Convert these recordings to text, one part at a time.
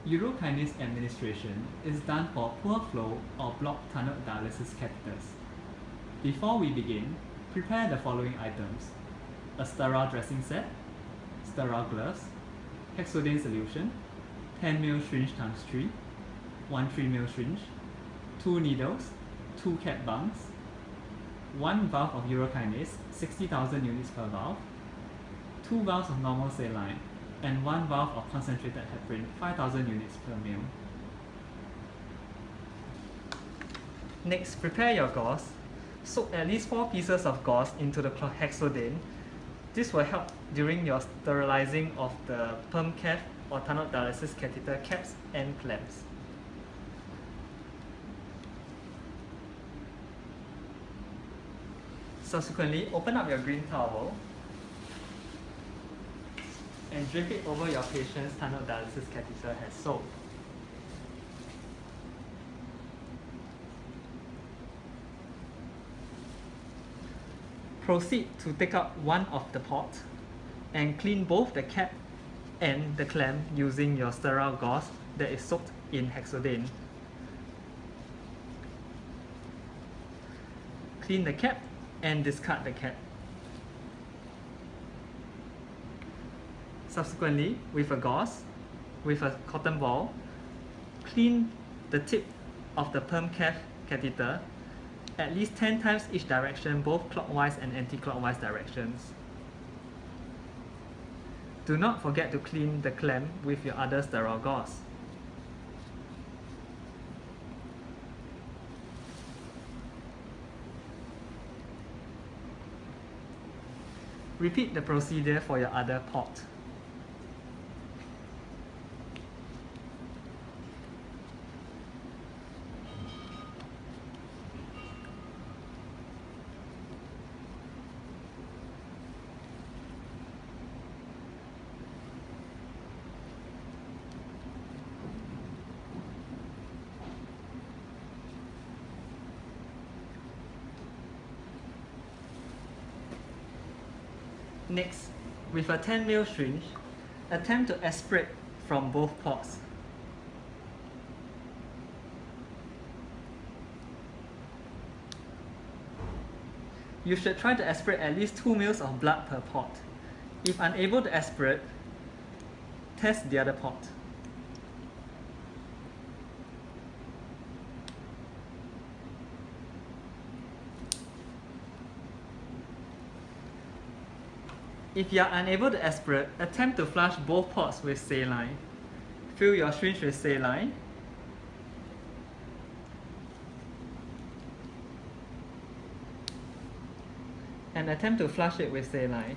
Urokinase administration is done for poor flow or blocked tunnel dialysis catheters. Before we begin, prepare the following items: a sterile dressing set, sterile gloves, hexodane solution, 10 ml syringe times 3, 1 3 ml syringe, 2 needles, 2 cap bungs, 1 valve of urokinase, 60,000 units per valve, 2 valves of normal saline, and 1 valve of concentrated heparin, 5,000 units per ml. Next, prepare your gauze. Soak at least 4 pieces of gauze into the hexodane. This will help during your sterilizing of the perm cath or tunnel dialysis catheter caps and clamps. Subsequently, open up your green towel and drape it over your patient's tunnel dialysis catheter as so. Proceed to take out one of the pots and clean both the cap and the clamp using your sterile gauze that is soaked in hexodane. Clean the cap and discard the cap. Subsequently, with a gauze, with a cotton ball, clean the tip of the perm cath catheter at least 10 times each direction, both clockwise and anti-clockwise directions. Do not forget to clean the clamp with your other sterile gauze. Repeat the procedure for your other pot. Next, with a 10 ml syringe, attempt to aspirate from both pots. You should try to aspirate at least 2 ml of blood per pot. If unable to aspirate, test the other pot. If you are unable to aspirate, attempt to flush both pots with saline. Fill your syringe with saline. And attempt to flush it with saline.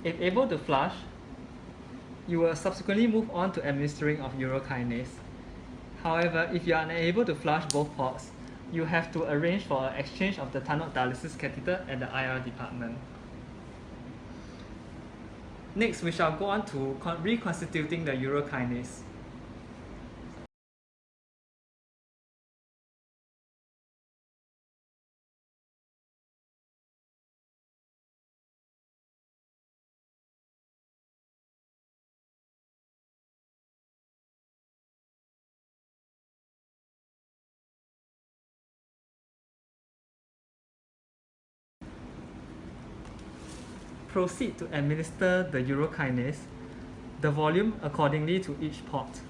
If able to flush, you will subsequently move on to administering of urokinase. However, if you are unable to flush both pots, you have to arrange for an exchange of the tunnel dialysis catheter at the IR department. Next, we shall go on to reconstituting the urokinase. Proceed to administer the urokinase, the volume accordingly to each pot.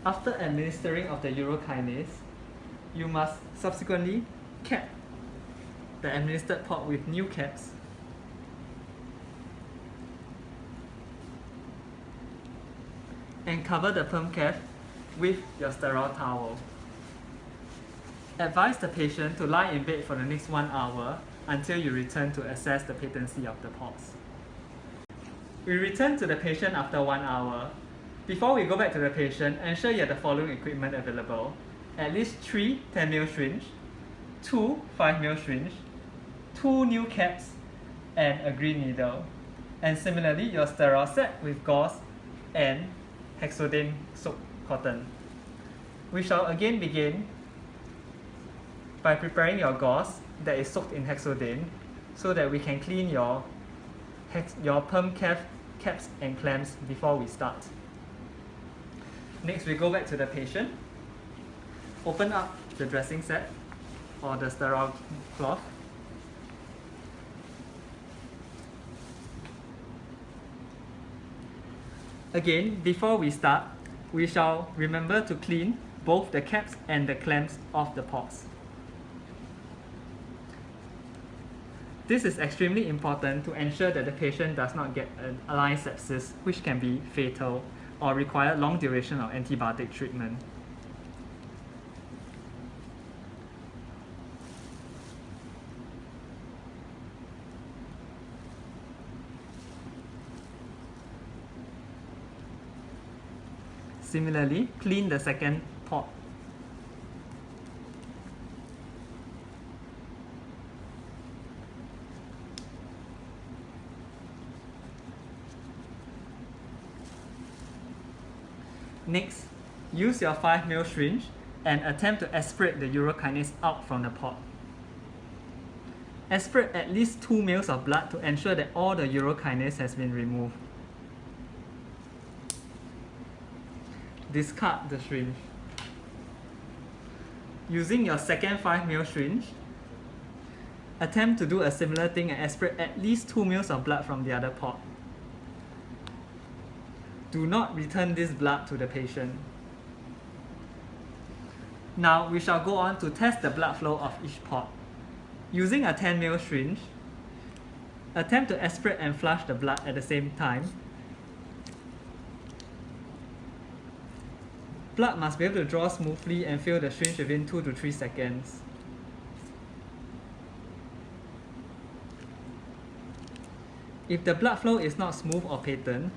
After administering of the urokinase, you must subsequently cap the administered pot with new caps and cover the perm cath with your sterile towel. Advise the patient to lie in bed for the next 1 hour until you return to assess the patency of the pots. We return to the patient after 1 hour. Before we go back to the patient, ensure you have the following equipment available: at least 3 10 ml syringe, 2 5 ml syringe, 2 new caps, and a green needle. And similarly, your sterile set with gauze and hexodane soaked cotton. We shall again begin by preparing your gauze that is soaked in hexodane so that we can clean your perm caps and clamps before we start. Next, we go back to the patient. Open up the dressing set or the sterile cloth. Again, before we start, we shall remember to clean both the caps and the clamps of the pots. This is extremely important to ensure that the patient does not get an line sepsis, which can be fatal or require long duration of antibiotic treatment. Similarly, clean the second pot. Next, use your 5 ml syringe and attempt to aspirate the urokinase out from the pot. Aspirate at least 2 ml of blood to ensure that all the urokinase has been removed. Discard the syringe. Using your second 5 ml syringe, attempt to do a similar thing and aspirate at least 2 ml of blood from the other pot. Do not return this blood to the patient. Now we shall go on to test the blood flow of each pot. Using a 10 ml syringe, attempt to aspirate and flush the blood at the same time. Blood must be able to draw smoothly and fill the syringe within 2 to 3 seconds. If the blood flow is not smooth or patent,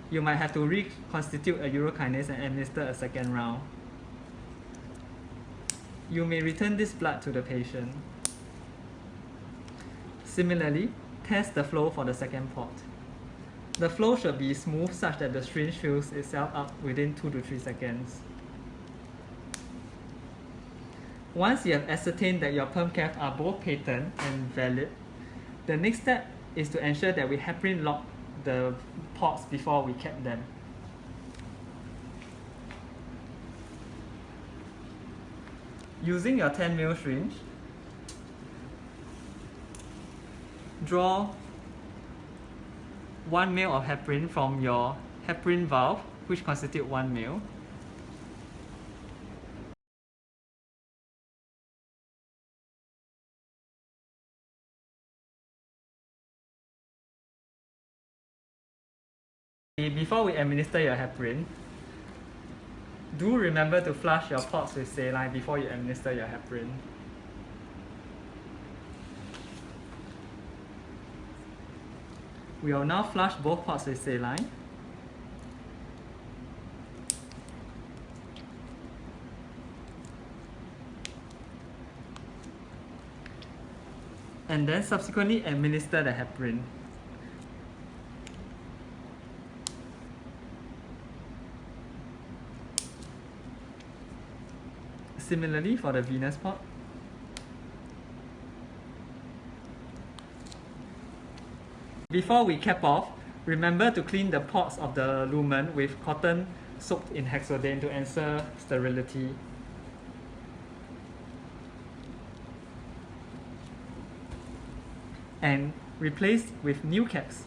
you might have to reconstitute a urokinase and administer a second round. You may return this blood to the patient. Similarly, test the flow for the second pot. The flow should be smooth such that the syringe fills itself up within 2 to 3 seconds. Once you have ascertained that your perm caps are both patent and valid, the next step is to ensure that we heparin lock the pots before we cap them. Using your 10 ml syringe, draw 1 ml of heparin from your heparin valve, which constitute 1 ml. Before we administer your heparin, do remember to flush your pots with saline before you administer your heparin. We will now flush both pots with saline. And then subsequently administer the heparin. Similarly for the venous pot. Before we cap off, remember to clean the pots of the lumen with cotton soaked in hexodane to ensure sterility. And replace with new caps.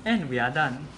And we are done.